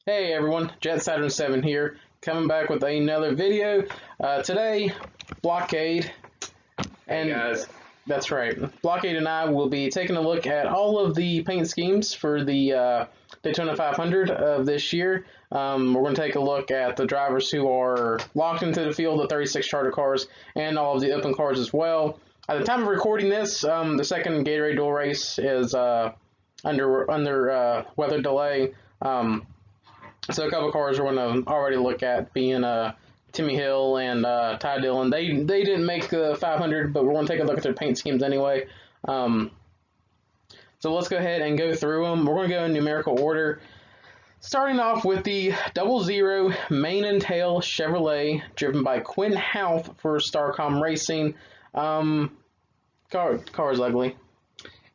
Hey everyone, Jet Saturn 7 here, coming back with another video. Today, Blockade, and hey guys. That's right, Blockade and I will be taking a look at all of the paint schemes for the Daytona 500 of this year. We're going to take a look at the drivers who are locked into the field, the 36 charter cars, and all of the open cars as well. At the time of recording this, the second Gatorade dual race is under weather delay. So a couple cars we're going to already look at being Timmy Hill and Ty Dillon. They didn't make the 500, but we're going to take a look at their paint schemes anyway. So let's go ahead and go through them. We're going to go in numerical order. Starting off with the 00 mane and tail Chevrolet, driven by Quinn Houth for Starcom Racing. Car's ugly.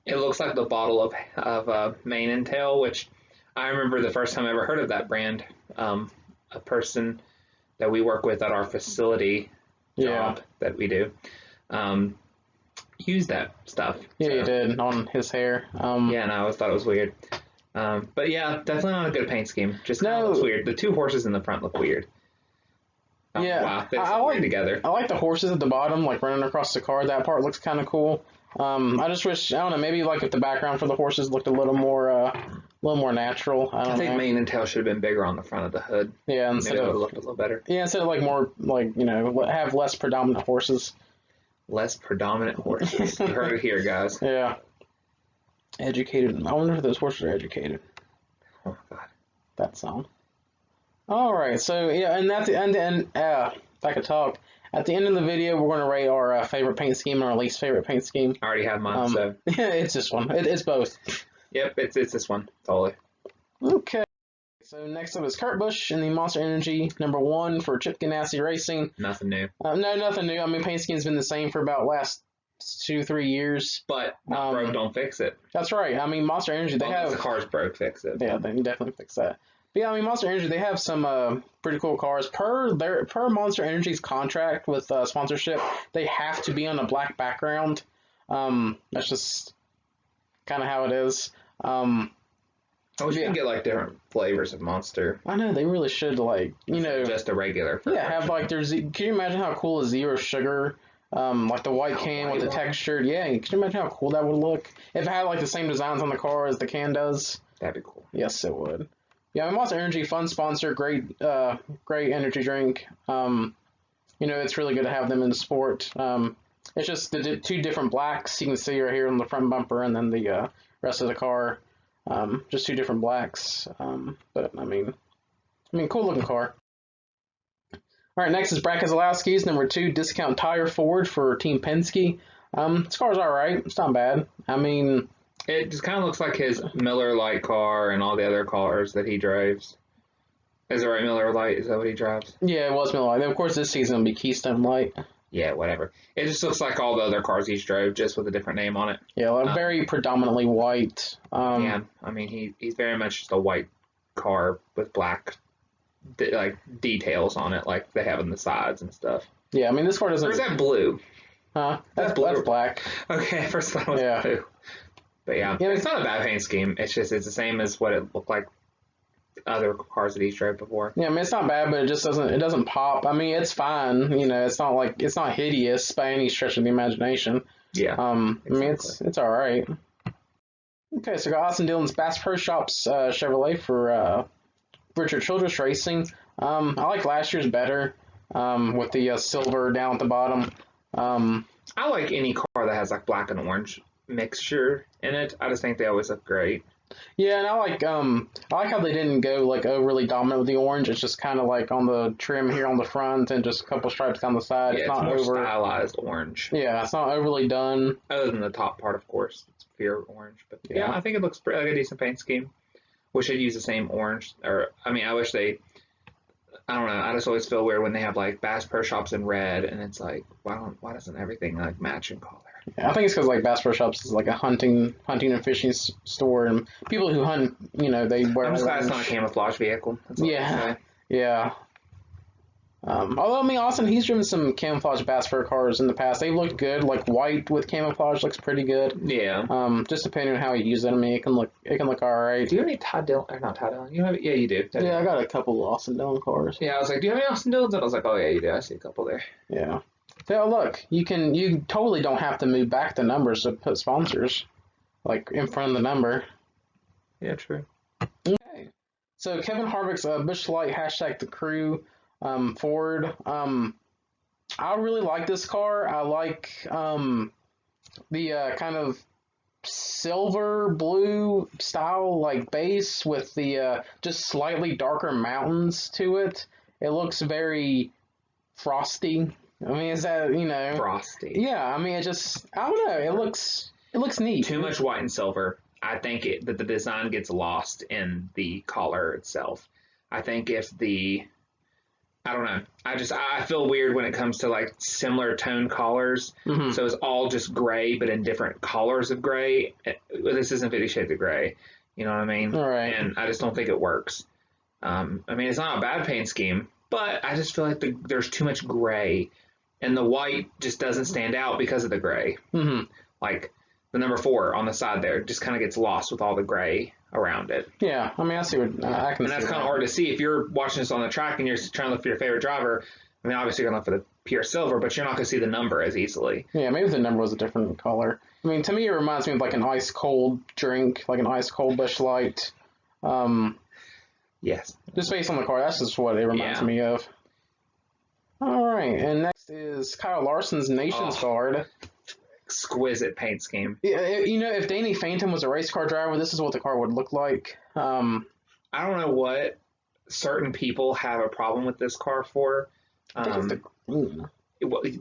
It looks like the bottle of mane and tail, which I remember the first time I ever heard of that brand. A person that we work with at our facility job that we do used that stuff. Yeah, so. He did on his hair. Yeah, and I always thought it was weird. But yeah, definitely not a good paint scheme. Just looks weird. The two horses in the front look weird. Yeah, wow, they look weird together. I like the horses at the bottom, like running across the car. That part looks kind of cool. I just wish, I don't know, maybe like if the background for the horses looked a little more natural. I think mane and tail should have been bigger on the front of the hood. Yeah, instead maybe it of looked a little better. Yeah, instead of like more like have less predominant horses. Less predominant horses. You heard it here, guys. Yeah. Educated. I wonder if those horses are educated. Oh God. That sound. All right, so yeah, and that's the end. If I could talk. At the end of the video, we're going to rate our favorite paint scheme and our least favorite paint scheme. I already have mine, so. Yeah, it's this one. It's both. Yep, it's this one. Totally. Okay. So next up is Kurt Busch in the Monster Energy #1 for Chip Ganassi Racing. Nothing new. No, nothing new. I mean, paint scheme's been the same for about last 2-3 years. But broke, don't fix it. That's right. I mean, Monster Energy, they have... the car's broke, fix it. Yeah, they definitely fix that. But yeah, I mean, Monster Energy, they have some pretty cool cars. Per Monster Energy's contract with sponsorship, they have to be on a black background. That's just kind of how it is. I wish you could get like different flavors of Monster. I know, they really should, like, just a regular. Yeah, have like can you imagine how cool a zero sugar, like the white can with the texture? Yeah, can you imagine how cool that would look if it had like the same designs on the car as the can does? That'd be cool. Yes, it would. Yeah, I mean, Monster Energy, fun sponsor, great energy drink. It's really good to have them in the sport. It's just the two different blacks you can see right here on the front bumper, and then the rest of the car, just two different blacks. But I mean, cool looking car. All right, next is Brad Keselowski's #2 discount tire Ford for Team Penske. This car's all right. It's not bad. I mean. It just kind of looks like his Miller Lite car and all the other cars that he drives. Is it right, Miller Lite? Is that what he drives? Yeah, it was Miller Lite. Of course, this season will be Keystone Light. Yeah, whatever. It just looks like all the other cars he's drove, just with a different name on it. Yeah, very predominantly white. Yeah, I mean, he's very much just a white car with black details on it, like they have on the sides and stuff. Yeah, I mean, this car doesn't... Or is that blue? Huh? That's black. Okay, first thought it was blue. But yeah, it's not a bad paint scheme. It's just it's the same as what it looked like other cars that he's drove before. Yeah, I mean, it's not bad, but it doesn't pop. I mean, it's fine. It's not hideous by any stretch of the imagination. Yeah. Exactly. I mean, it's all right. Okay, so I got Austin Dillon's Bass Pro Shops Chevrolet for Richard Childress Racing. I like last year's better with the silver down at the bottom. I like any car that has like black and orange mixture in it. I just think they always look great. Yeah, and I like how they didn't go like overly dominant with the orange. It's just kind of like on the trim here on the front and just a couple stripes down the side. Yeah, it's not more stylized orange. Yeah, it's not overly done. Other than the top part, of course, it's pure orange. But yeah, I think it looks like a decent paint scheme. Wish they'd use the same orange, I wish they. I don't know. I just always feel weird when they have like Bass Pro Shops in red, and it's like, why doesn't everything like match in color? Yeah, I think it's because like Bass Pro Shops is like a hunting and fishing store, and people who hunt, they wear. I'm just glad it's not a camouflage vehicle. Yeah, yeah. Although, I mean, Austin, he's driven some camouflage bass fur cars in the past. They looked good. Like white with camouflage looks pretty good. Yeah. Just depending on how you use it. I mean, it can look all right. Do you have any Todd Dillon? Or not Todd Dillon? You have? Yeah, you do. Yeah, I got a couple of Austin Dillon cars. Yeah, I was like, do you have any Austin Dillons? And I was like, oh yeah, you do. I see a couple there. Yeah. So look, you totally don't have to move back the numbers to put sponsors, like in front of the number. Yeah, true. Okay. So Kevin Harvick's Busch Light # the crew. Ford. I really like this car. I like the kind of silver blue style like base with the just slightly darker mountains to it. It looks very frosty. I mean, is that frosty? Yeah, I mean, I don't know. It looks neat. Too much white and silver. I think that the design gets lost in the color itself. I think I don't know. I feel weird when it comes to like similar tone collars. Mm-hmm. So it's all just gray, but in different colors of gray. This isn't 50 Shades of Gray. You know what I mean? All right. And I just don't think it works. I mean, it's not a bad paint scheme, but I just feel like there's too much gray, and the white just doesn't stand out because of the gray. Mm-hmm. Like the number 4 on the side there just kind of gets lost with all the gray around it. Yeah, I mean, I see what I can. And that's kind of hard to see if you're watching this on the track and you're trying to look for your favorite driver. I mean, obviously you're gonna look for the pure silver, but you're not gonna see the number as easily. Yeah, maybe the number was a different color. I mean, to me, it reminds me of like an ice cold drink, like an ice cold Busch Light. Yes. Just based on the car, that's just what it reminds me of. All right, and next is Kyle Larson's Nations Guard. Exquisite paint scheme. Yeah, if Danny Phantom was a race car driver, this is what the car would look like. I don't know what certain people have a problem with this car for. I think it's the green.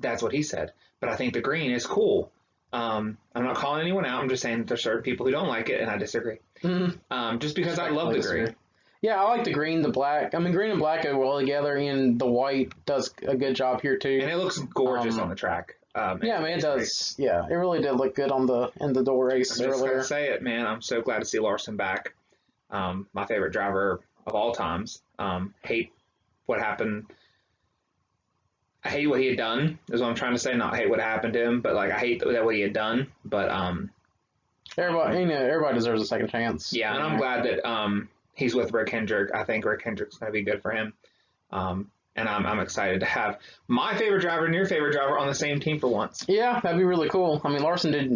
That's what he said. But I think the green is cool. I'm not calling anyone out. I'm just saying that there's certain people who don't like it, and I disagree. Mm-hmm. Just because I love the green. Yeah, I like the green, the black. I mean, green and black go well together, and the white does a good job here too. And it looks gorgeous on the track. Yeah, I mean, it does. Great. Yeah, it really did look good in the door race earlier. I'm just gonna say it, man. I'm so glad to see Larson back. My favorite driver of all times. Hate what happened. I hate what he had done. Is what I'm trying to say. Not hate what happened to him, but like I hate that what he had done. But everybody deserves a second chance. Yeah, and I'm glad that he's with Rick Hendrick. I think Rick Hendrick's gonna be good for him. And I'm excited to have my favorite driver and your favorite driver on the same team for once. Yeah, that'd be really cool. I mean, Larson did,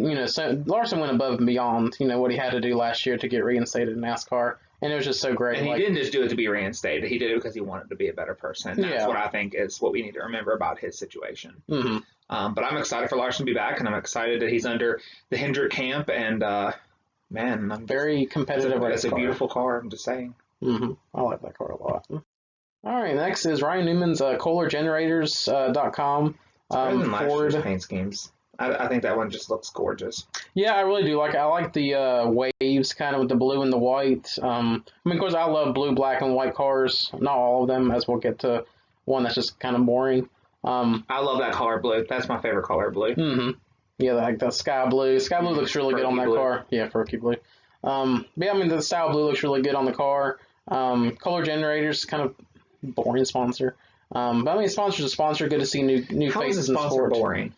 Larson went above and beyond, what he had to do last year to get reinstated in NASCAR, and it was just so great. And he didn't just do it to be reinstated. He did it because he wanted to be a better person. And that's what I think is what we need to remember about his situation. Mm-hmm. But I'm excited for Larson to be back, and I'm excited that he's under the Hendrick camp, and man, I'm very competitive. It's a beautiful car, I'm just saying. Mm-hmm. I like that car a lot. All right, next is Ryan Newman's KohlerGenerators.com. Ford paint schemes. I think that one just looks gorgeous. Yeah, I really do. I like the waves kind of with the blue and the white. I mean, of course, I love blue, black, and white cars. Not all of them, as we'll get to one that's just kind of boring. I love that color blue. That's my favorite color blue. Mm-hmm. Yeah, like the sky blue. Sky blue looks really good on that car. Yeah, Furky blue. But yeah, I mean, the style blue looks really good on the car. Kohler Generators, kind of boring sponsor. But I mean, sponsor's a sponsor. Good to see new How faces is in the sport. Boring?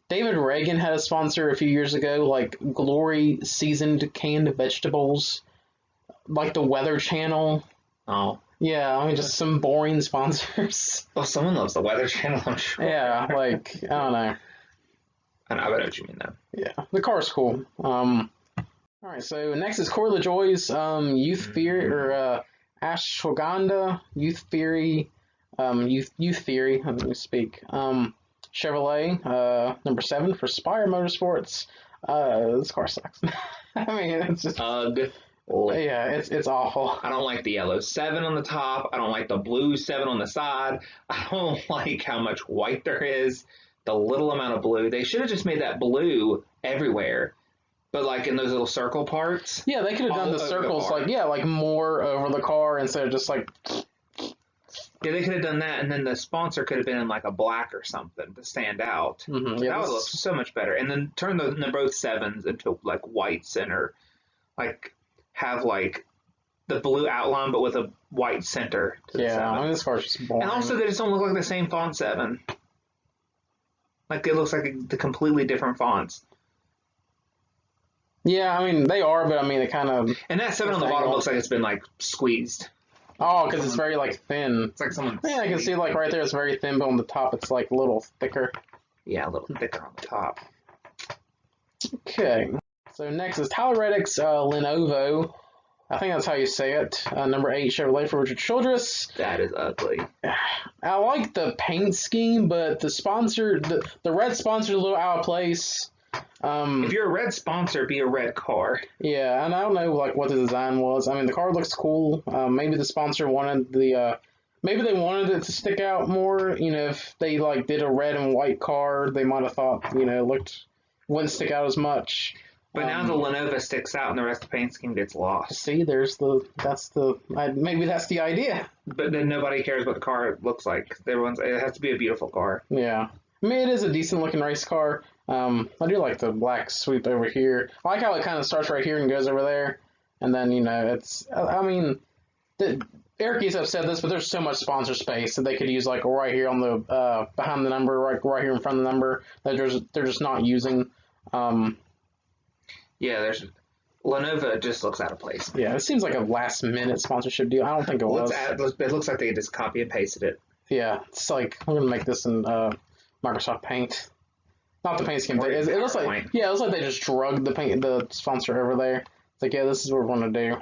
David Reagan had a sponsor a few years ago, like Glory seasoned canned vegetables, like the Weather Channel. Oh. Yeah, I mean, just some boring sponsors. Well, someone loves the Weather Channel, I'm sure. Yeah, I don't know. I know what you mean, though. Yeah, the car's cool. All right, so next is Corey LaJoie's Youth Theory, or Ashwagandha Youth Theory, Youth Theory, let me speak. Chevrolet, number 7 for Spire Motorsports. This car sucks. I mean, it's just... Yeah, it's awful. I don't like the yellow 7 on the top. I don't like the blue 7 on the side. I don't like how much white there is. The little amount of blue. They should have just made that blue everywhere. But like in those little circle parts. Yeah, they could have done the circles like more over the car instead of just like... Yeah, they could have done that, and then the sponsor could have been in like a black or something to stand out. Mm-hmm. Yeah, that would look so much better. And then turn both 7s into like whites, or like have like the blue outline, but with a white center to the 7. I mean, this car's just boring. And also, they just don't look like the same font 7. Like, it looks like the completely different fonts. Yeah, I mean, they are, but I mean, it kind of... And that 7 on the bottom looks like it's been, like, squeezed. Oh, because it's very, like, thin. It's like someone... Yeah, I can see, like, right there, it's very thin, but on the top, it's, like, a little thicker. Yeah, a little thicker on the top. Okay. So next is Tyler Reddick's Lenovo. I think that's how you say it. Number 8 Chevrolet for Richard Childress. That is ugly. I like the paint scheme, but the sponsor, the red sponsor, is a little out of place. If you're a red sponsor, be a red car. Yeah, and I don't know like what the design was. I mean, the car looks cool. Maybe the sponsor wanted maybe they wanted it to stick out more. You know, if they like did a red and white car, they might have thought wouldn't stick out as much. But now the Lenovo sticks out and the rest of the paint scheme gets lost. See, maybe that's the idea. But then nobody cares what the car looks like. It has to be a beautiful car. Yeah. I mean, it is a decent looking race car. I do like the black sweep over here. I like how it kind of starts right here and goes over there. And then, Eric have said this, but there's so much sponsor space that they could use like right here on the, behind the number, right here in front of the number that they're just not using. Yeah, Lenovo just looks out of place. Yeah, it seems like a last minute sponsorship deal. I don't think it was. It looks like they just copy and pasted it. Yeah, it's like we're gonna make this in Microsoft Paint. Not the paint scheme. It looks like it looks like they just drugged the sponsor over there. It's like, yeah, this is what we're gonna do.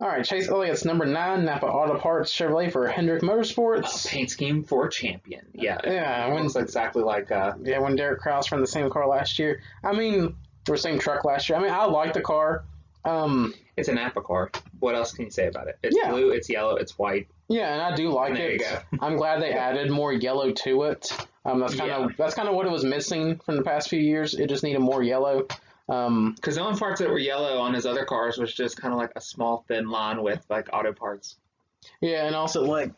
All right, Chase Elliott's number 9 Napa Auto Parts Chevrolet for Hendrick Motorsports. Paint scheme for champion. Yeah. Yeah. It looks exactly like when Derek Krause ran the same car last year. I mean, or same truck last year. I mean, I like the car. It's a Napa car. What else can you say about it? It's blue, it's yellow, it's white. Yeah, and I do like it. I'm glad they added more yellow to it. That's kind of what it was missing from the past few years. It just needed more yellow. Because the only parts that were yellow on his other cars was just kind of like a small thin line with like auto parts. Yeah, and also like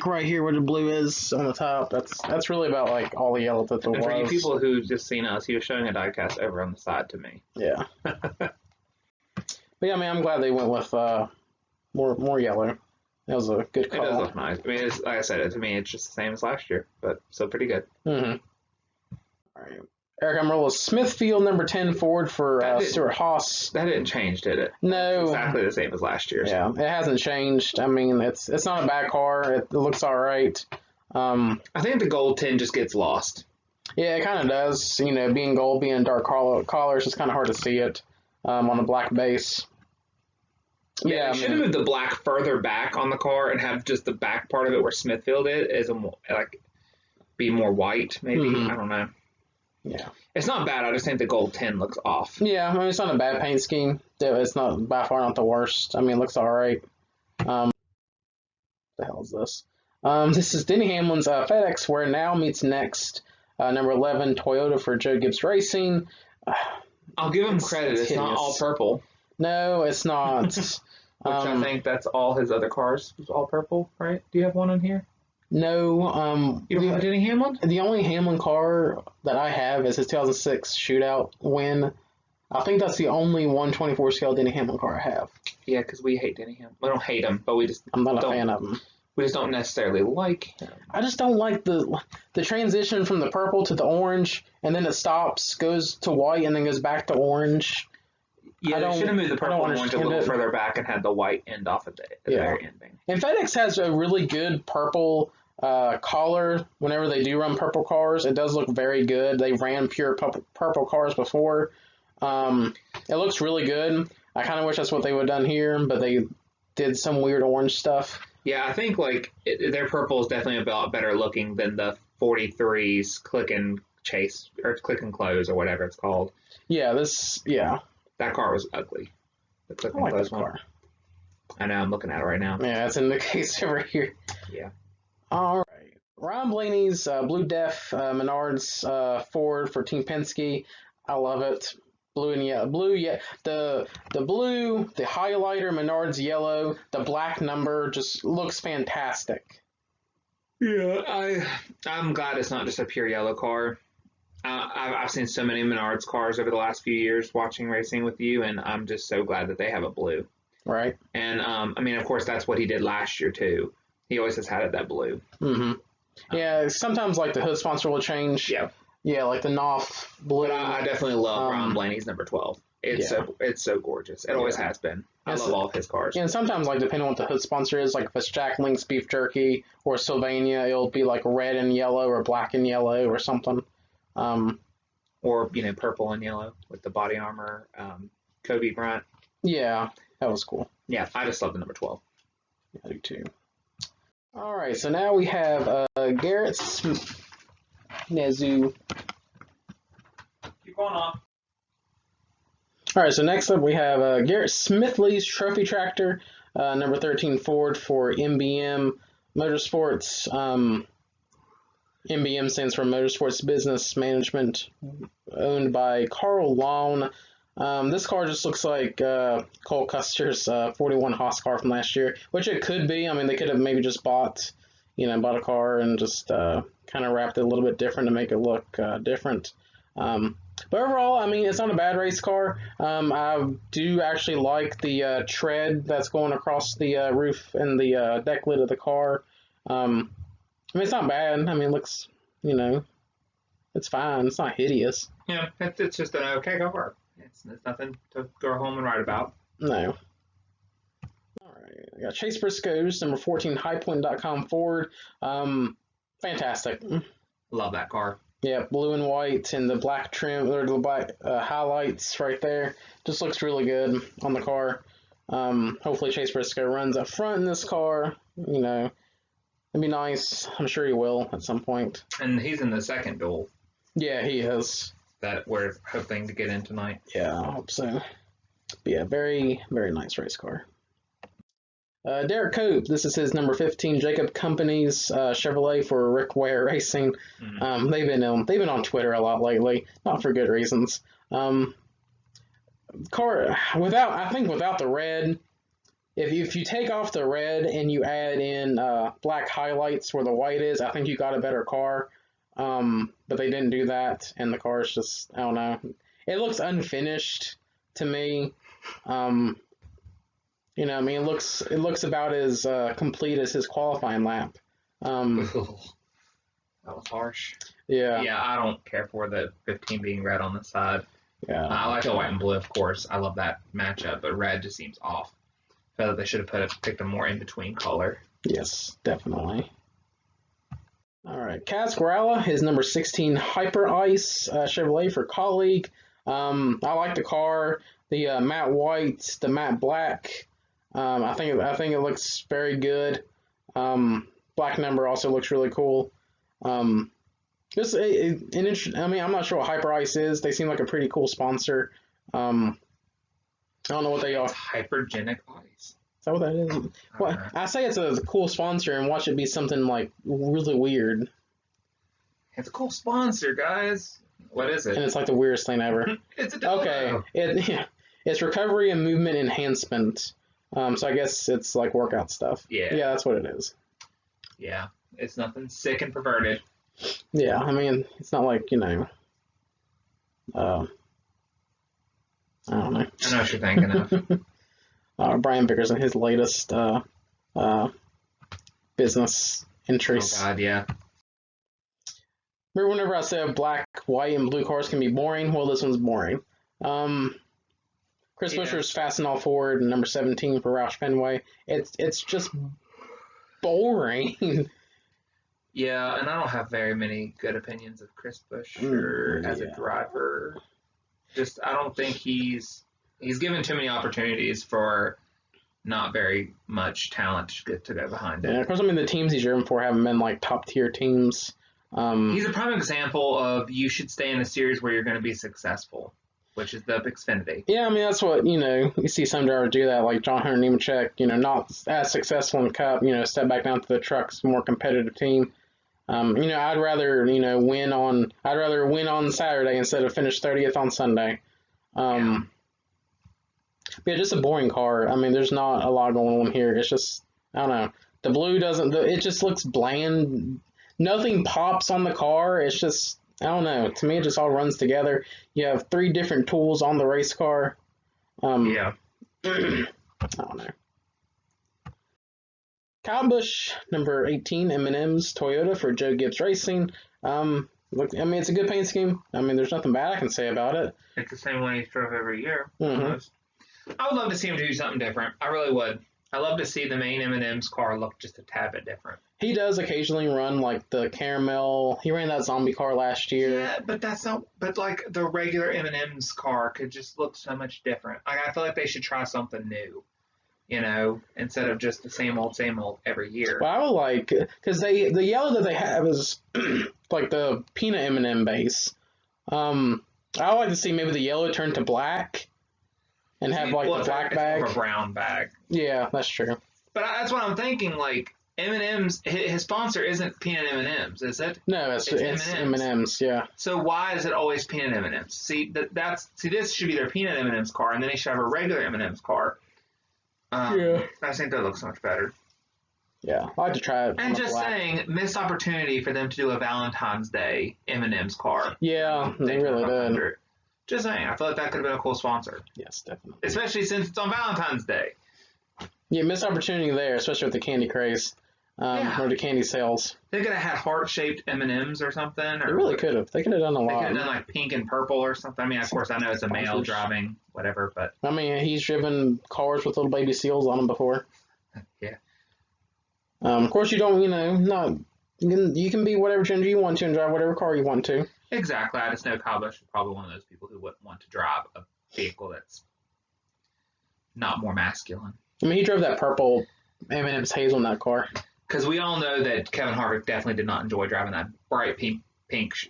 right here where the blue is on the top. That's really about like all the yellow that there was. For you people who've just seen us, he was showing a diecast over on the side to me. Yeah. But yeah, I mean, I'm glad they went with more yellow. That was a good call. It does look nice. I mean, it's, like I said, to me, it's just the same as last year, but still pretty good. Mm-hmm. All right. Eric Amarillo's Smithfield number 10 Ford for Stuart Haas. That didn't change, did it? No. It's exactly the same as last year's. Yeah, it hasn't changed. I mean, it's not a bad car. It looks all right. I think the gold tin just gets lost. Yeah, it kind of does. You know, being gold, being dark colors, it's kind of hard to see it on a black base. Yeah, should have moved the black further back on the car and have just the back part of it where Smithfield is be more white, maybe. Mm-hmm. I don't know. Yeah. It's not bad. I just think the gold tin looks off. Yeah, I mean, it's not a bad paint scheme. It's not by far not the worst. I mean, it looks all right. What the hell is this? This is Denny Hamlin's FedEx Where Now Meets Next, number 11 Toyota for Joe Gibbs Racing. I'll give him credit. It's not all purple. No, it's not. Which I think that's all his other cars. It's all purple, right? Do you have one in here? No. You don't have any Hamlin? The only Hamlin car that I have is his 2006 shootout win. I think that's the only 124 scale Denny Hamlin car I have. Yeah, because we hate Denny Hamlin. We don't hate him, but I'm not a fan of him. We just don't necessarily like him. I just don't like the transition from the purple to the orange, and then it stops, goes to white, and then goes back to orange. Yeah, they should have moved the purple and went a little further back and had the white end off at the very ending. And FedEx has a really good purple collar. Whenever they do run purple cars, it does look very good. They ran pure purple cars before. It looks really good. I kind of wish that's what they would have done here, but they did some weird orange stuff. Yeah, I think their purple is definitely about better looking than the 43's Click and Chase or Click and Close or whatever it's called. Yeah, that car was ugly. The Click and Close one. Car. I know, I'm looking at it right now. Yeah, it's in the case over here. Yeah. All right. Ron Blaney's Blue Def Menards Ford for Team Penske. I love it. Blue and yellow. Blue, yeah. The blue, the highlighter, Menards yellow, the black number just looks fantastic. Yeah, I'm glad it's not just a pure yellow car. I've seen so many Menards cars over the last few years watching racing with you, and I'm just so glad that they have a blue. Right. And I mean, of course, that's what he did last year too. He always has had it that blue. Mm-hmm. Yeah, sometimes like the hood sponsor will change. Yeah. Yeah, like the Knopf blue. But I definitely love Ron Blaney's number 12. It's so gorgeous. It always has been. I love all of his cars. Yeah, and sometimes like depending on what the hood sponsor is, like if it's Jack Link's beef jerky or Sylvania, it'll be like red and yellow or black and yellow or something. Or purple and yellow with the body armor. Kobe Bryant. Yeah, that was cool. Yeah, I just love the number 12. Yeah, I do too. All right, so now we have Garrett Nezu. Keep going on. All right, so next up we have Garrett Smithley's trophy tractor, number 13 Ford for Nbn Motorsports. Nbn stands for Motorsports Business Management, owned by Carl Lawn. This car just looks like Cole Custer's 41 Haas car from last year, which it could be. I mean, they could have maybe just bought a car and just kind of wrapped it a little bit different to make it look different. But overall, I mean, it's not a bad race car. I do actually like the tread that's going across the roof and the deck lid of the car. I mean, it's not bad. I mean, it looks, it's fine. It's not hideous. Yeah, it's just an okay car. It's nothing to go home and write about. No. All right. I got Chase Briscoe's number 14 highpoint.com Ford. Fantastic. Love that car. Yeah, blue and white and the black trim, or the black highlights right there. Just looks really good on the car. Hopefully Chase Briscoe runs up front in this car. It'd be nice. I'm sure he will at some point. And he's in the second duel. Yeah, he is. That we're hoping to get in tonight. Yeah, I hope so. But yeah, very, very nice race car. Derek Coop, this is his number 15 Jacob Company's Chevrolet for Rick Ware Racing. Mm-hmm. They've been on Twitter a lot lately, not for good reasons. Car without the red, if you take off the red and you add in black highlights where the white is, I think you got a better car. But they didn't do that, and the car is just, I don't know. It looks unfinished to me. It looks about as complete as his qualifying lap. That was harsh. Yeah. Yeah, I don't care for the 15 being red on the side. Yeah. I like the white and blue, of course. I love that matchup, but red just seems off. I feel like they should have picked a more in-between color. Yes, definitely. All right, Kaz Growler, his number 16 Hyper Ice Chevrolet for Colleague. I like the car, the matte white, the matte black. I think it looks very good. Black number also looks really cool. I'm not sure what Hyper Ice is. They seem like a pretty cool sponsor. I don't know what they are. Hypergenic Ice. Is that what that is? Well, I say it's a cool sponsor and watch it be something like really weird. It's a cool sponsor, guys. What is it? And it's like the weirdest thing ever. It's a dildo. Okay. It's recovery and movement enhancement. So I guess it's like workout stuff. Yeah. Yeah, that's what it is. Yeah. It's nothing sick and perverted. Yeah, I mean, it's not like, I don't know. I know what you're thinking of. Brian Bickers and his latest business entries. Oh, God, yeah. Remember whenever I said black, white, and blue cars can be boring? Well, this one's boring. Chris Buescher's Fastenal Ford, number 17 for Roush Fenway. It's just boring. Yeah, and I don't have very many good opinions of Chris Buescher as a driver. Just, I don't think he's given too many opportunities for not very much talent to go behind it. Yeah, of course, I mean, the teams he's driven for haven't been like top tier teams. He's a prime example of you should stay in a series where you're going to be successful, which is the Xfinity. Yeah, I mean, that's what, you see some drivers do that, like John Hunter Nemechek, not as successful in the Cup, step back down to the trucks, more competitive team. I'd rather win on Saturday instead of finish 30th on Sunday. But yeah, just a boring car. I mean, there's not a lot going on here. It's just, I don't know. The blue it just looks bland. Nothing pops on the car. It's just, I don't know. To me, it just all runs together. You have 3 different tools on the race car. Yeah. I don't know. Kyle Busch, number 18, M&M's Toyota for Joe Gibbs Racing. Look, I mean, it's a good paint scheme. I mean, there's nothing bad I can say about it. It's the same one he's drove every year. Mm-hmm. I would love to see him do something different. I really would. I love to see the main M&M's car look just a tad bit different. He does occasionally run like the caramel. He ran that zombie car last year. Yeah, but that's not. But like the regular M&M's car could just look so much different. Like I feel like they should try something new, you know, instead of just the same old every year. Well, I would like, because the yellow that they have is like the peanut M&M base. I would like to see maybe the yellow turn to black and have like the black bag. Or a brown bag. Yeah, that's true. But that's what I'm thinking. Like M&M's, his sponsor isn't peanut M&M's, is it? No, it's M&M's. Yeah. So why is it always peanut M&M's? See, this should be their peanut M&M's car, and then they should have a regular M&M's car. Yeah. I think that looks so much better. Yeah, I'd like to try it. And just saying, missed opportunity for them to do a Valentine's Day M&M's car. Yeah, they really did. Just saying, I feel like that could have been a cool sponsor. Yes, definitely. Especially since it's on Valentine's Day. Yeah, missed opportunity there, especially with the candy craze or the candy sales. They could have had heart-shaped M&Ms or something. Or they really could have. They could have done a lot. They could have done like pink and purple or something. I mean, of course, I know it's a male driving, whatever, but... I mean, he's driven cars with little baby seals on them before. Yeah. Of course, you don't, you can be whatever gender you want to and drive whatever car you want to. Exactly. I just know Kyle Busch is probably one of those people who wouldn't want to drive a vehicle that's not more masculine. I mean, he drove that purple M&M's hazelnut car. Because we all know that Kevin Harvick definitely did not enjoy driving that bright pink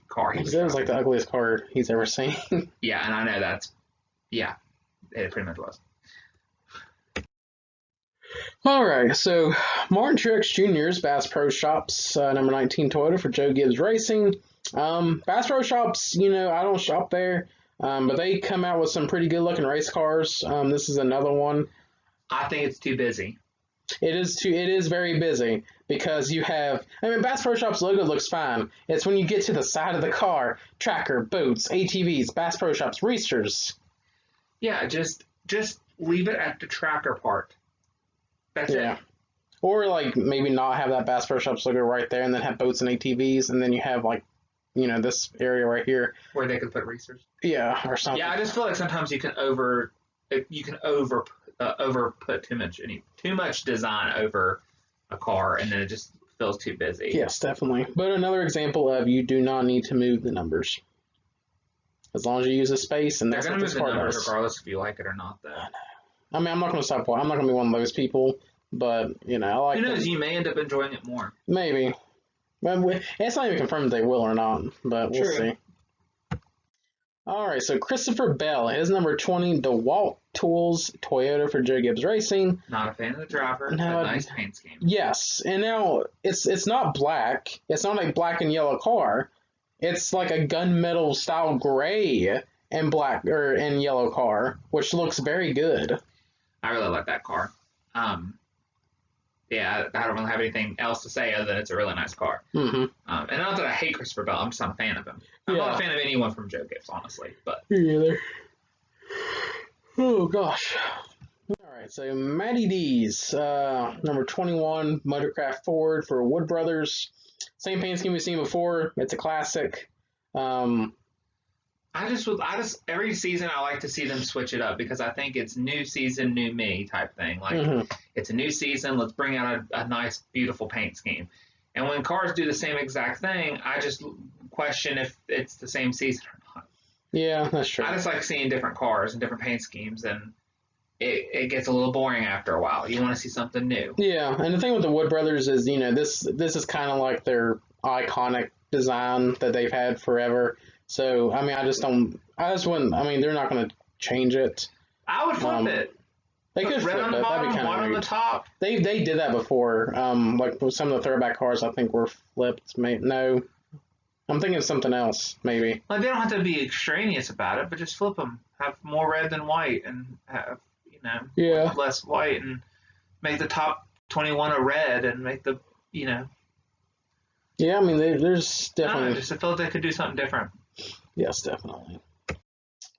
car. It was like the ugliest car he's ever seen. Yeah, and I know it pretty much was. All right, so Martin Truex Jr.'s Bass Pro Shops, number 19 Toyota for Joe Gibbs Racing. Bass Pro Shops, I don't shop there, but they come out with some pretty good-looking race cars. This is another one. I think it's too busy. It is very busy because you have, Bass Pro Shops logo looks fine. It's when you get to the side of the car, tracker, boats, ATVs, Bass Pro Shops, Reesters. Yeah, just leave it at the tracker part. That's it. Or like maybe not have that Bass Pro Shops logo right there and then have boats and ATVs and then you have like, this area right here. Where they could put Reesters. Yeah, or something. Yeah, I just feel like sometimes you can over put too much design over a car, and then it just feels too busy. Yes, definitely. But another example of you do not need to move the numbers, as long as you use the space, and that's what this car does. They're going to move the numbers regardless if you like it or not, though. I'm not going to stop. I'm not going to be one of those people, but I like. Who knows? You may end up enjoying it more. Maybe. It's not even confirmed if they will or not, but we'll see. All right, so Christopher Bell, his number 20 DeWalt Tools Toyota for Joe Gibbs Racing. Not a fan of the driver. Now, a nice paint scheme. Yes, and now it's not black. It's not a black and yellow car. It's like a gunmetal style gray and black and yellow car, which looks very good. I really like that car. Yeah, I don't really have anything else to say other than it's a really nice car. Mm-hmm. And not that I hate Christopher Bell, I'm just not a fan of him. I'm not a fan of anyone from Joe Gibbs, honestly. But me either. Oh gosh. All right, so Matty D's number 21 Motorcraft Ford for Wood Brothers. Same paint scheme we've seen before. It's a classic. I just every season I like to see them switch it up because I think it's new season, new me type thing. Like It's a new season, let's bring out a nice, beautiful paint scheme. And when cars do the same exact thing, I just question if it's the same season or not. Yeah, that's true. I just like seeing different cars and different paint schemes, and it gets a little boring after a while. You want to see something new. Yeah, and the thing with the Wood Brothers is, this is kind of like their iconic design that they've had forever. So, they're not going to change it. I would flip it. They could flip it. That'd be kind of one on the top. They did that before. Like some of the throwback cars, I think were flipped. No, I'm thinking of something else. Maybe. Like they don't have to be extraneous about it, but just flip them. Have more red than white, and have less white, and make the top 21 a red, and make the Yeah, there's definitely. I feel like they could do something different. Yes, definitely.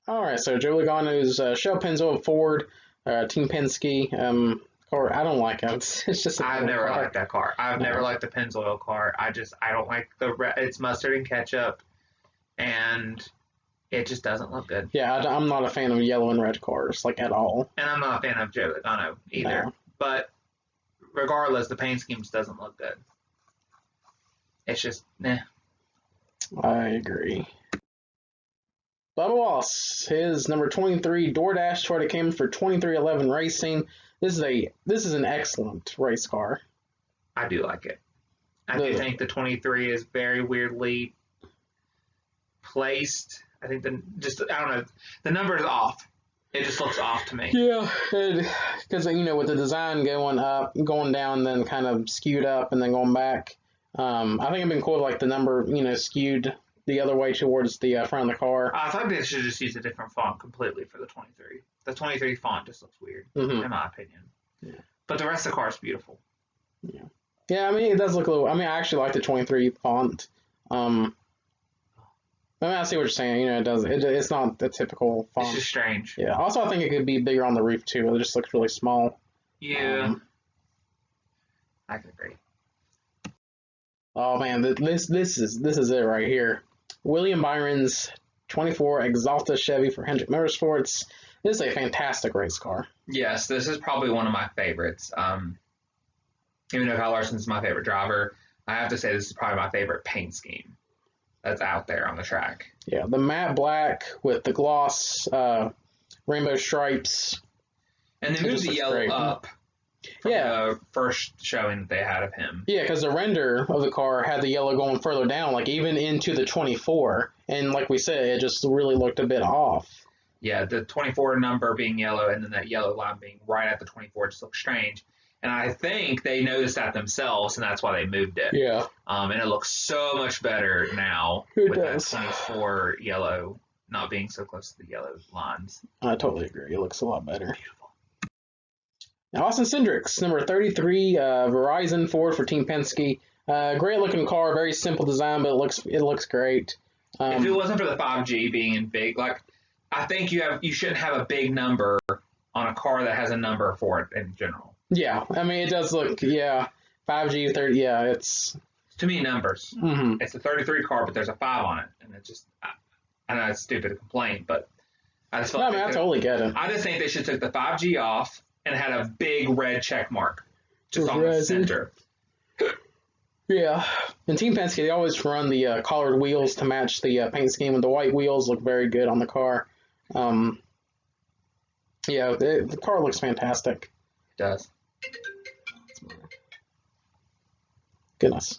All right, so Joe Logano's Shell Pennzoil Ford Team Penske. Car, I don't like it. It's just. I've never liked that car. I've never liked the Pennzoil car. I don't like it's mustard and ketchup, and it just doesn't look good. Yeah, I'm not a fan of yellow and red cars, like, at all. And I'm not a fan of Joe Logano either. No. But regardless, the paint scheme just doesn't look good. It's just, nah. I agree. Bubba Wallace, his number 23 DoorDash Toyota Camry for 2311 Racing. This is an excellent race car. I do like it. I do think the 23 is very weirdly placed. I think I don't know, the number is off. It just looks off to me. Yeah, because with the design going up, going down, then kind of skewed up, and then going back. I think it'd been cool, like the number, skewed the other way towards the front of the car. I thought they should just use a different font completely for the 23. The 23 font just looks weird, in my opinion. Yeah. But the rest of the car is beautiful. Yeah. Yeah, I mean, it does look a little. I mean, I actually like the 23 font. I see what you're saying. It does. It's not the typical font. It's just strange. Yeah. Also, I think it could be bigger on the roof too. It just looks really small. Yeah. I can agree. Oh man, this is it right here. William Byron's 24 Exalta Chevy for Hendrick Motorsports. This is a fantastic race car. Yes, this is probably one of my favorites. Even though Kyle Larson's my favorite driver, I have to say this is probably my favorite paint scheme that's out there on the track. Yeah, the matte black with the gloss rainbow stripes. And they moved the yellow great. Up from the first showing that they had of him. Yeah, because the render of the car had the yellow going further down, like even into the 24. And like we said, it just really looked a bit off. Yeah, the 24 number being yellow and then that yellow line being right at the 24 just looked strange. And I think they noticed that themselves, and that's why they moved it. Yeah. And it looks so much better now with that 24 yellow not being so close to the yellow lines. I totally agree. It looks a lot better. Beautiful. Now, Austin Cindric's number 33 Verizon Ford for Team Penske. Great looking car, very simple design, but it looks great. If it wasn't for the 5G being in big, I think you shouldn't have a big number on a car that has a number for it in general. Yeah, I mean, it does look, 5G, 30, it's... To me, numbers. Mm-hmm. It's a 33 car, but there's a 5 on it, and it just, I know it's stupid to complain, but I just felt I totally get it. I just think they should take the 5G off and had a big red check mark just on the center. Yeah, and Team Penske, they always run the colored wheels to match the paint scheme, and the white wheels look very good on the car. The car looks fantastic. It does. Goodness.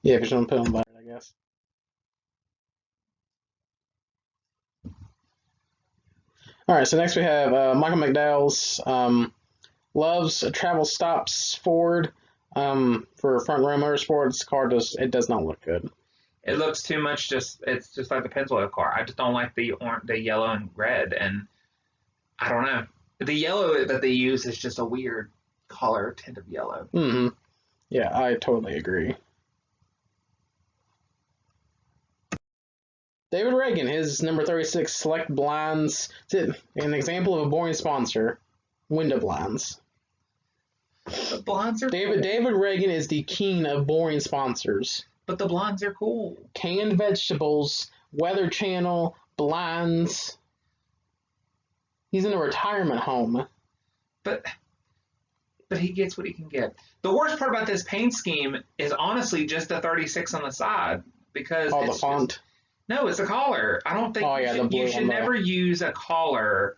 Yeah, if you don't put on butter, I guess. All right, so next we have Michael McDowell's loves travel stops Ford for Front Row Motorsports. Car does not look good. It looks too much it's just like the Pennzoil car. I just don't like the yellow and red, and I don't know. The yellow that they use is just a weird color tint of yellow. Mm-hmm. Yeah, I totally agree. David Reagan, his number 36 Select Blinds. An example of a boring sponsor. Window blinds. The blinds are David Reagan is the king of boring sponsors. But the blinds are cool. Canned vegetables, Weather Channel, blinds. He's in a retirement home. But he gets what he can get. The worst part about this paint scheme is honestly just the 36 on the side. Because the font? No, it's a collar. I don't think you should never use a collar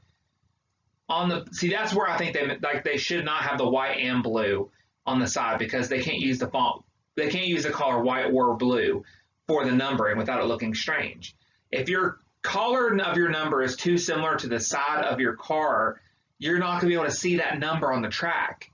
on the... See, that's where I think they should not have the white and blue on the side because they can't use the font. They can't use the color white or blue for the numbering without it looking strange. If your color of your number is too similar to the side of your car, you're not going to be able to see that number on the track.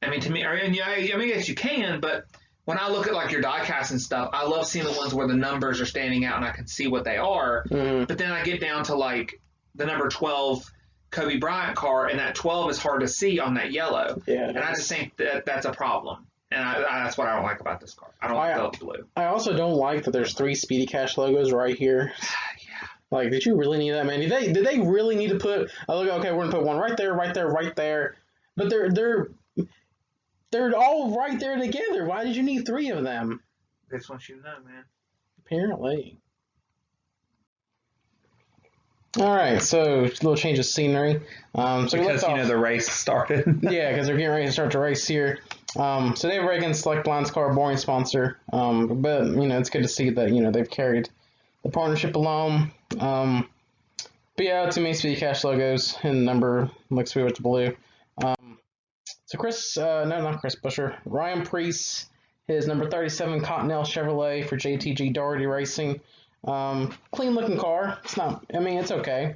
I mean, to me, yes, you can, but when I look at your diecast and stuff, I love seeing the ones where the numbers are standing out and I can see what they are. Mm-hmm. But then I get down to the number 12 Kobe Bryant car, and that 12 is hard to see on that yellow. Yeah, and I just think that's a problem. And that's what I don't like about this car. I don't like the blue. I also don't like that there's 3 Speedy Cash logos right here. Like, did you really need that many? Did they really need to put? Okay, we're gonna put one right there, right there, right there. But they're all right there together. Why did you need 3 of them? They just want you to know, man. Apparently. All right, so a little change of scenery. So because the race started. Yeah, because they're getting ready to start the race here. So Dave Reagan, Select Blinds Car, boring sponsor. But it's good to see that they've carried the partnership along. But yeah, to me, Speedy Cash logos and number looks weird with the blue. So not Chris Busher, Ryan Preece, his number 37 Continental Chevrolet for JTG Doherty Racing. Clean looking car. It's okay.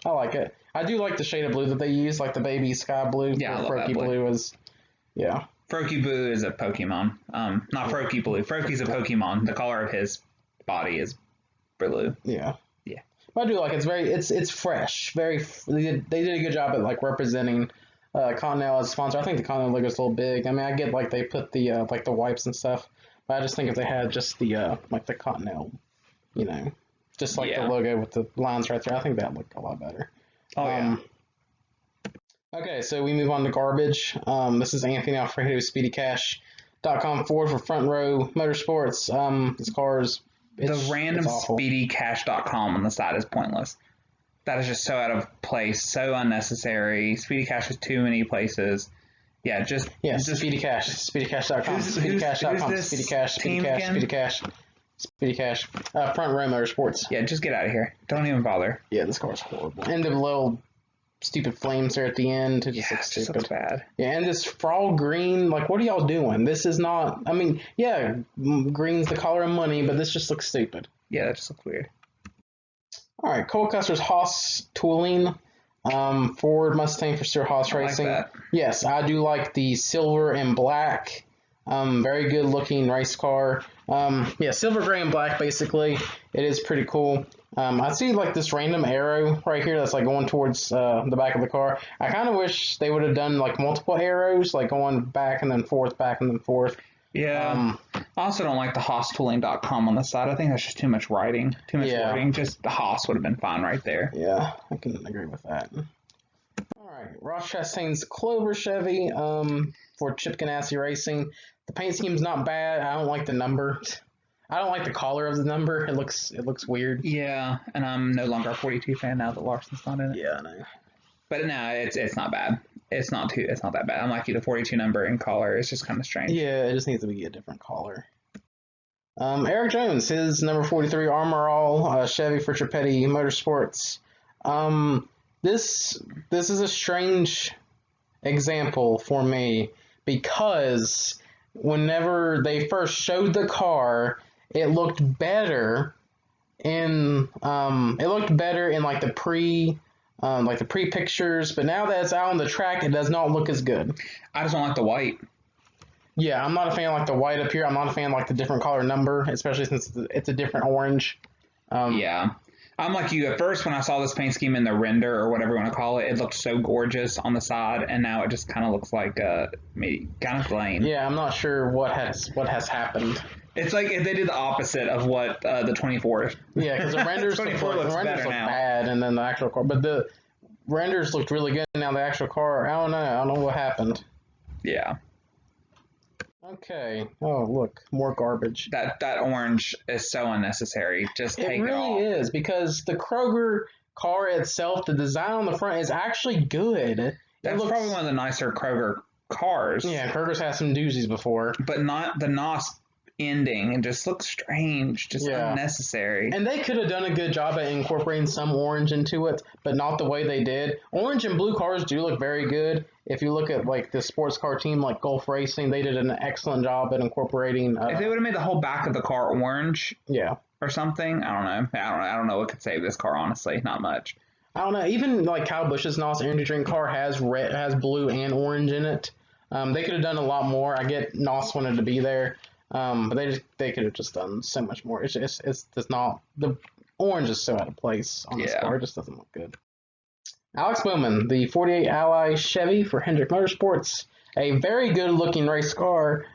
I like it. I do like the shade of blue that they use, like the baby sky blue. Yeah, I love that blue. Yeah. Froakie Blue is a Pokemon. Not Froakie Blue. Froakie's a Pokemon. The color of his body is blue. Yeah. Yeah. But I do like it. It's fresh. They did a good job at like representing Continental as a sponsor. I think the Continental logo is a little big. I get like they put the like the wipes and stuff, but I just think if they had just the like the Continental, just like the logo with the lines right there, I think that looked a lot better. Oh yeah. Okay, so we move on to garbage. This is Anthony Alfredo, SpeedyCash.com Ford for Front Row Motorsports. This car is the random SpeedyCash.com on the side is pointless. That is just so out of place, so unnecessary. Speedy Cash is too many places. Yeah, just Speedy Cash, SpeedyCash.com, SpeedyCash.com, SpeedyCash, SpeedyCash, Front Row Motorsports. Yeah, just get out of here. Don't even bother. Yeah, this car's horrible. And the little stupid flames there at the end. It just looks bad. Yeah, and this frog green, like, what are y'all doing? This is not, green's the color of money, but this just looks stupid. Yeah, that just looks weird. All right, Cole Custer's Haas Tooling, Ford Mustang for Stuart Haas Racing. Like that. Yes, I do like the silver and black. Very good looking race car. Silver, gray, and black, basically. It is pretty cool. I see like this random arrow right here that's like going towards the back of the car. I kind of wish they would have done like multiple arrows, like going back and then forth, back and then forth. Yeah. I also don't like the HaasTooling.com on the side. I think that's just too much writing. Writing. Just the Haas would have been fine right there. Yeah, I can agree with that. All right, Rosh Chastain's Clover Chevy for Chip Ganassi Racing. The paint scheme's not bad. I don't like the number. I don't like the color of the number. It looks weird. Yeah, and I'm no longer a 42 fan now that Larson's not in it. Yeah, I know. But no, it's not bad. It's not that bad. I'm like the 42 number in color. It's just kind of strange. Yeah, it just needs to be a different color. Eric Jones, his number 43 Armor All Chevy for Trippetti Motorsports. This is a strange example for me because whenever they first showed the car, it looked better in like the pre pictures, but now that it's out on the track, it does not look as good. I just don't like the white. Yeah, I'm not a fan of like the white up here. I'm not a fan of like the different color number, especially since it's a different orange. Yeah. I'm like you. At first, when I saw this paint scheme in the render or whatever you want to call it, it looked so gorgeous on the side, and now it just kind of looks like kind of plain. Yeah, I'm not sure what has happened. It's like if they did the opposite of what the 24. Yeah, because the renders look bad, and then the actual car, but the renders looked really good. Now the actual car, I don't know what happened. Yeah. Okay. Oh, look, more garbage. That orange is so unnecessary. Just take it off. It really is, because the Kroger car itself, the design on the front is actually good. That's probably one of the nicer Kroger cars. Yeah, Kroger's had some doozies before. But not the NOS ending. It just looks strange, just unnecessary. And they could have done a good job at incorporating some orange into it, but not the way they did. Orange and blue cars do look very good. If you look at like the sports car team like Gulf Racing, they did an excellent job at incorporating. If they would have made the whole back of the car orange, or something, I don't know. I don't know what could save this car. Honestly, not much. I don't know. Even like Kyle Busch's NOS energy drink car has blue and orange in it. They could have done a lot more. I get NOS wanted to be there. But they could have just done so much more. It's just not, the orange is so out of place on this car. It just doesn't look good. Alex Bowman, the 48 Ally Chevy for Hendrick Motorsports, a very good looking race car.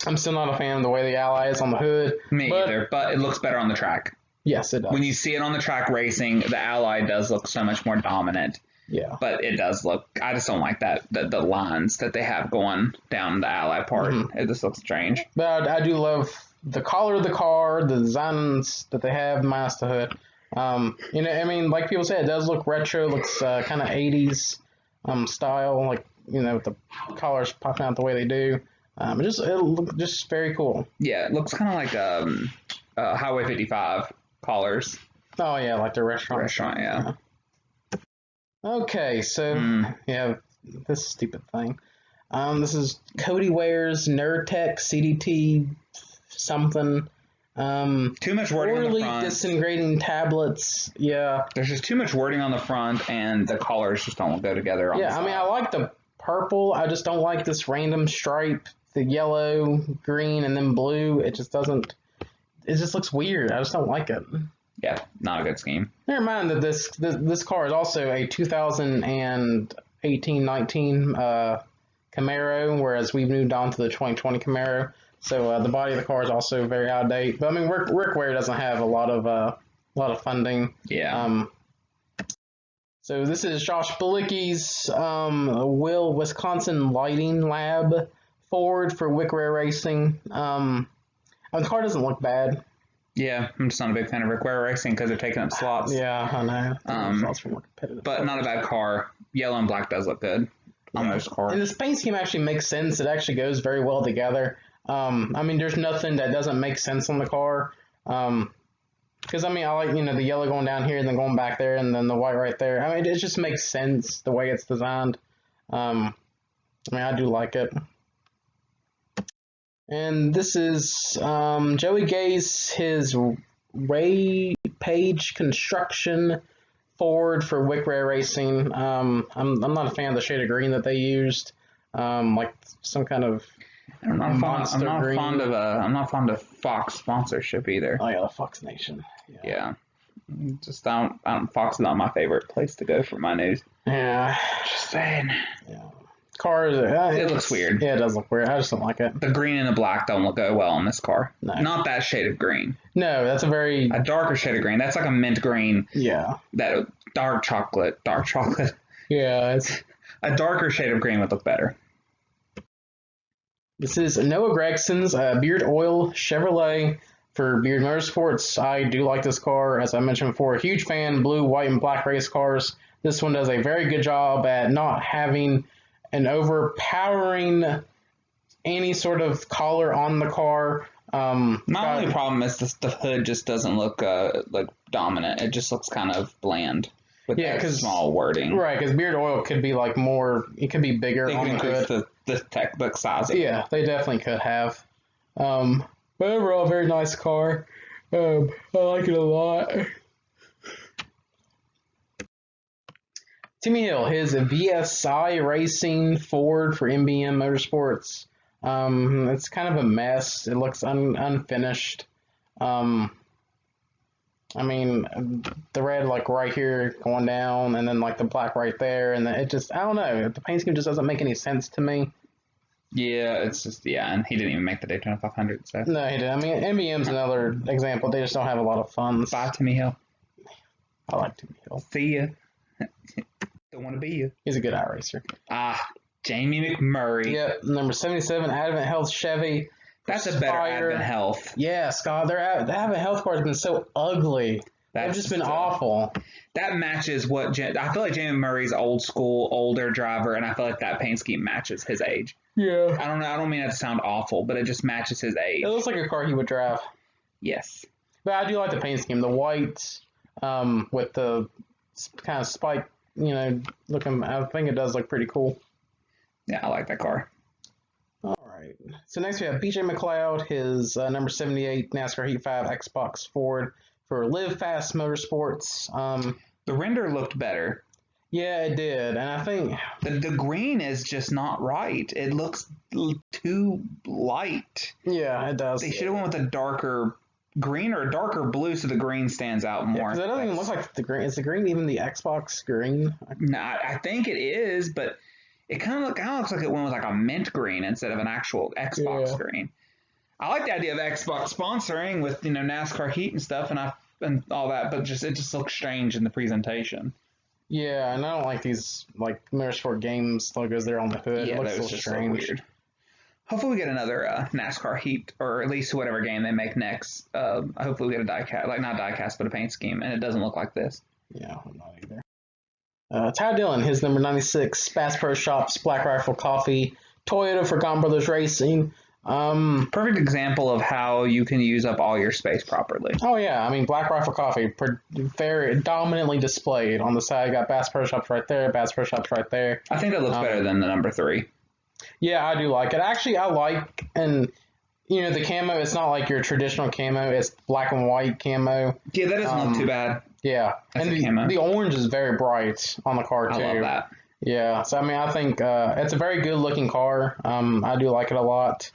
I'm still not a fan of the way the Ally is on the hood. Me either, but it looks better on the track. Yes, it does. When you see it on the track racing, the Ally does look so much more dominant. Yeah. But it does look, I just don't like that, the lines that they have going down the Ally part. It just looks strange. But I do love the color of the car, the designs that they have, minus the hood. You know, I mean, like people say, it does look retro, looks kind of 80s style, like, you know, with the collars popping out the way they do. It looks just very cool. Yeah, it looks kind of like Highway 55 collars. Oh, yeah, like the restaurant. Yeah. Okay, so, yeah, this stupid thing. This is Cody Ware's Nerdtech CDT something. Too much wording on the front. Disintegrating tablets. Yeah. There's just too much wording on the front, and the collars just don't go together on the side. I mean, I like the purple. I just don't like this random stripe, the yellow, green, and then blue. It just doesn't. It just looks weird. I just don't like it. Yeah, not a good scheme. Never mind that this car is also a 2018-19 Camaro, whereas we've moved on to the 2020 Camaro. So the body of the car is also very out of date. But I mean, Rick Ware doesn't have a lot of funding. Yeah. So this is Josh Balicki's Wisconsin Lighting Lab Ford for Wick Ware Racing. The car doesn't look bad. Yeah, I'm just not a big fan of Rick Ware Racing because they're taking up slots. Yeah, I know. Slots more competitive. But not a bad car. Yellow and black does look good on those cars. And this paint scheme actually makes sense. It actually goes very well together. I mean, there's nothing that doesn't make sense on the car. Because, I mean, I like, you know, the yellow going down here and then going back there and then the white right there. I mean, it just makes sense the way it's designed. I mean, I do like it. And this is Joey Gay's his Ray Page Construction Ford for Wick Ware Racing. I'm not a fan of the shade of green that they used. Like some kind of monster green. I'm not fond of Fox sponsorship either. Oh yeah, the Fox Nation. Yeah. Just Fox is not my favorite place to go for my news. Yeah. Just saying. Yeah. Cars. It looks weird. Yeah, it does look weird. I just don't like it. The green and the black don't look well on this car. No. Not that shade of green. No, that's a darker shade of green. That's like a mint green. Yeah. That dark chocolate. Yeah, it's a darker shade of green would look better. This is Noah Gregson's Beard Oil Chevrolet for Beard Motorsports. I do like this car, as I mentioned before. A huge fan, blue, white, and black race cars. This one does a very good job at not having an overpowering any sort of collar on the car. My only problem is the hood just doesn't look like dominant. It just looks kind of bland. With small wording. Right, because Beard Oil could be like more, it could be bigger on the hood. The size of it. Yeah, they definitely could have. But overall, very nice car. I like it a lot. Timmy Hill, his VSI Racing Ford for Nbn Motorsports. It's kind of a mess. It looks unfinished. I mean, the red like right here going down, and then like the black right there, and then it just, I don't know. The paint scheme just doesn't make any sense to me. Yeah, it's just, and he didn't even make the Daytona 500, so. No, he didn't. I mean, NBM's another example. They just don't have a lot of funds. Bye, Timmy Hill. I like Timmy Hill. See ya. Don't want to be you. He's a good iRacer. Jamie McMurray. Yep, number 77, Advent Health Chevy. That's a better Advent Health. Yeah, Scott, the Advent Health car has been so ugly. They've just been awful. That matches what I feel like Jamie Murray's old school, older driver, and I feel like that paint scheme matches his age. Yeah. I don't know. I don't mean that to sound awful, but it just matches his age. It looks like a car he would drive. Yes. But I do like the paint scheme. The white with the kind of spike, looking. I think it does look pretty cool. Yeah, I like that car. All right. So next we have BJ Mcleod, his number 78 NASCAR Heat 5 Xbox Ford for Live Fast Motorsports. The render looked better. Yeah, it did. And I think the green is just not right. It looks too light. Yeah, it does. They should have went with a darker green or a darker blue so the green stands out more. Yeah, that doesn't even look like the green. Is the green even the Xbox green? No, I think it is, but it kind of looks like it went with like a mint green instead of an actual Xbox green. I like the idea of Xbox sponsoring with NASCAR Heat and stuff, and I and all that, but it just looks strange in the presentation. Yeah, and I don't like these like Motorsport Games logos there on the hood. Yeah, It looks that a was little just so strange. weird. Hopefully we get another NASCAR Heat, or at least whatever game they make next. Hopefully we get a diecast, like not diecast, but a paint scheme, and it doesn't look like this. Yeah, I'm not either. Ty Dillon, his number 96, Bass Pro Shops, Black Rifle Coffee, Toyota for Gone Brothers Racing. Perfect example of how you can use up all your space properly. Oh yeah, I mean Black Rifle Coffee, very dominantly displayed on the side. You got Bass Pro Shops right there, Bass Pro Shops right there. I think that looks better than the number 3. Yeah, I do like it. Actually, I like, and you know, the camo. It's not like your traditional camo. It's black and white camo. Yeah, that doesn't look too bad. Yeah, That's and a camo. the orange is very bright on the car too. I love that. Yeah, so I mean, I think it's a very good looking car. I do like it a lot.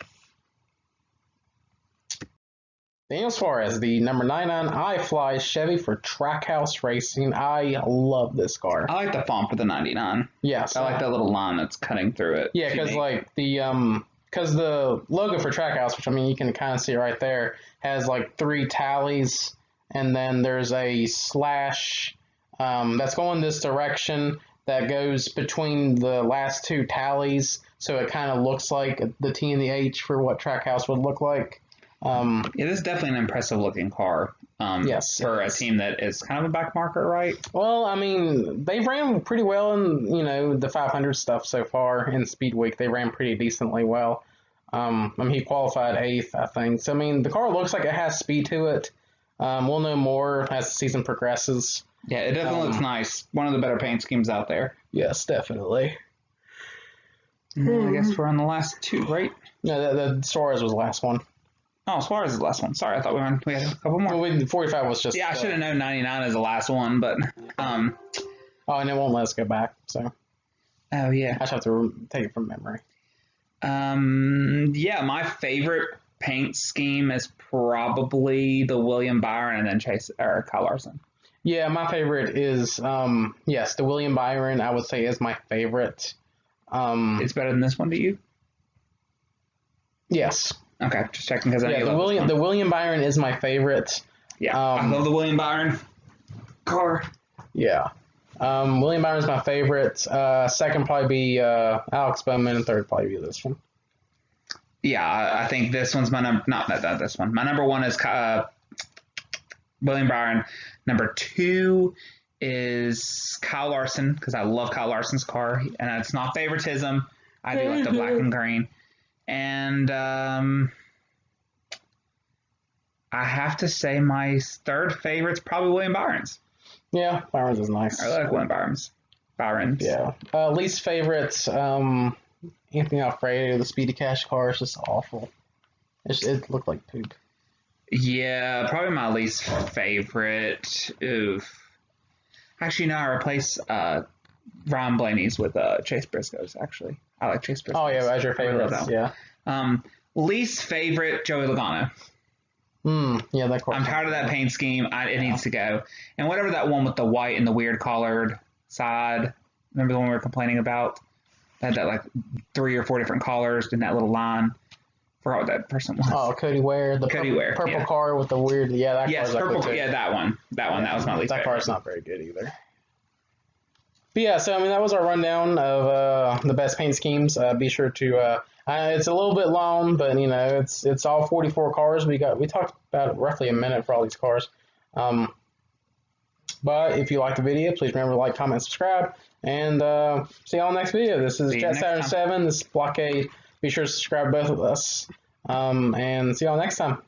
Daniel Suarez, the number 99 iFly Chevy for Trackhouse Racing. I love this car. I like the font for the 99. Yes, I like that little line that's cutting through it. Yeah, because like because the logo for Trackhouse, which I mean you can kind of see right there, has like 3 tallies, and then there's a slash that's going this direction that goes between the last 2 tallies, so it kind of looks like the T and the H for what Trackhouse would look like. Yeah, this is definitely an impressive looking car. Yes, for a team that is kind of a back marker, right? Well, I mean, they ran pretty well in the 500 stuff so far in Speed Week. They ran pretty decently well. I mean, he qualified 8th, I think. So I mean, the car looks like it has speed to it. We'll know more as the season progresses. Yeah, it definitely looks nice. One of the better paint schemes out there. Yes, definitely. I guess we're on the last 2, right? No, the Suarez was the last one. Oh, Suarez is the last one. Sorry, I thought we had a couple more. Well, 45 was just... Yeah, I should have known 99 is the last one, but... Oh, and it won't let us go back, so... Oh, yeah. I just have to take it from memory. Yeah, my favorite paint scheme is probably the William Byron and then Kyle Larson. Yeah, my favorite is, yes, the William Byron, I would say, is my favorite. It's better than this one to you? Yes. Okay, just checking because I know the William Byron is my favorite. Yeah, I love the William Byron car. Yeah. William Byron's my favorite. Second probably be Alex Bowman, and third probably be this one. Yeah, I think this one's my number. Not this one. My number 1 is William Byron. Number 2 is Kyle Larson because I love Kyle Larson's car, and it's not favoritism. I do like the black and green. And I have to say my third favorite's probably William Byron's. Yeah, Byron's is nice. I like William Byron's. Yeah. Least favorites, Anthony Alfredo, the Speedy Cash car is just awful. It looked like poop. Yeah, probably my least favorite. Oof. Actually, no, I replace Ron Blaney's with Chase Briscoe's, actually. I like Chase Briscoe's. Oh, yeah, as your favorite. Yeah. Least favorite, Joey Logano. Yeah, that car. I'm tired of that paint scheme. It needs to go. And whatever that one with the white and the weird collared side, remember the one we were complaining about? That had that like 3 or 4 different collars in that little line. Forgot what that person was. Oh, Cody Ware, the purple car with the weird. Yeah, that yes, car's purple. Yeah, that one. That was my least favorite. That car's not very good either. But yeah, so I mean that was our rundown of the best paint schemes. Be sure to. It's a little bit long, but it's all 44 cars. We talked about roughly a minute for all these cars. But if you like the video, please remember to like, comment, subscribe, and see y'all next video. This is Jet Saturn 7. This is Blockade. Be sure to subscribe to both of us, and see y'all next time.